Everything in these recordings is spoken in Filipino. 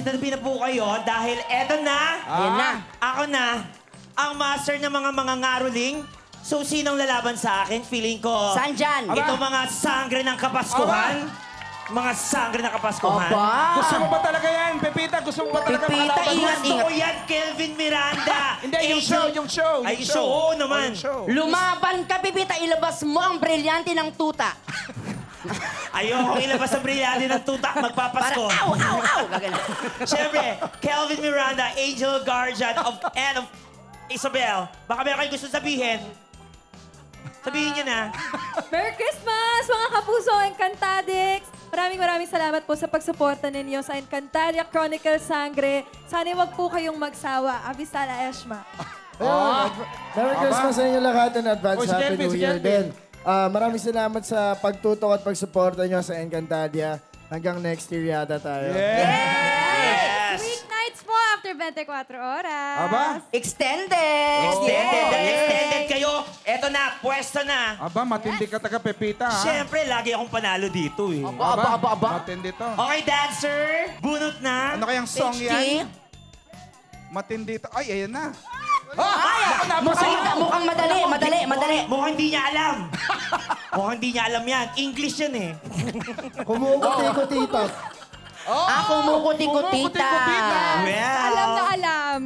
magsitalbi na po kayo dahil eto na. Ayan na. Ako na, ang master ng mga ngaruling. So, sinong lalaban sa akin? Feeling ko... Saan dyan? Ito mga sangre ng Kapaskuhan. Mga sangre ng Kapaskuhan. Aba! Gusto mo ba talaga yan, Pepita? Gusto mo ba talaga Pepita, malaban? ingat, Gusto ko yan, Kelvin Miranda. Hindi, yung show, yung show. Ay, show, oo naman. Lumaban ka, Pepita. Ilabas mo ang brilyante ng tuta. Ayoko ilabas ang brilyante ng tutak, magpapasko. Para, aw, aw, aw! Gagano. Siyempre, Kelvin Miranda, Angel Guardian of Isabel. Baka meron kayong gusto sabihin. Sabihin niyo na. Merry Christmas, mga kapuso Encantadix! Maraming salamat po sa pagsuporta ninyo sa Encantadia Chronicle Sangre. Sana wag po kayong magsawa. Avisala Eshma. Ayun, Merry Christmas sa inyo lahat in advance. Oh, si Happy Kelvin, New si Year Kelvin. din. Maraming salamat sa pagtutok at pagsuporta nyo sa Encantadia. Hanggang next year yata tayo. Yes! Weeknights po after 24 oras. Aba? Extended! Extended kayo. Eto na, pwesto na. Aba, matindi ka taga Pepita, ha? Siyempre, lagi akong panalo dito eh. Aba. Matindi to. Okay, dancer. Bunot na. Ano kayang song HT? yan? Matindi to. Ay, ayan na. Mukhang madali. Mukhang hindi niya alam. Mukhang hindi niya alam yan. English yan eh. Kumukuti-kutita. Ako mukuti-kutita. Well. Alam na alam.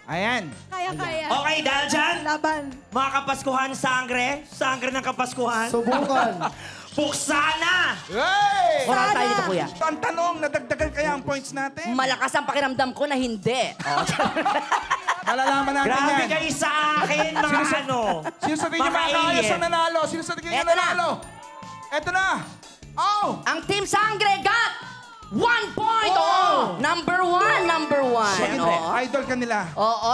Ayan. Kaya. Okay, dahil dyan, Laban. mga Kapaskuhan sangre, sangre ng Kapaskuhan, Subukan. buksan na! Hey! Moral tayo dito, kuya. Ang tanong, nadagdagan kaya ang points natin? Malakas ang pakiramdam ko na hindi. Malalaman natin Grabe yan. kayo sa akin, mga ano. Sino sa tingin mga makakayos alien. ang nanalo? Sino sa tingin Eto na. nanalo? Eto na. Oh! Ang Team Sangre got 1 point! Oh! Number one. Siyempre, Oo. idol ka nila. Oo.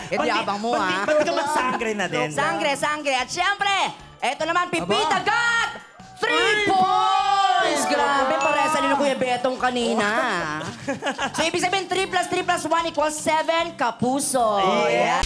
Ito yabang mo, ha? Ba't ka magsangre na din? Sangre. At syempre, eto naman, Pipita got 3 points! Grabe, paresa ni Kuya Betong kanina. So, ibig sabihin, 3 plus 3 plus 1 equals 7, kapuso. Yeah. Yeah.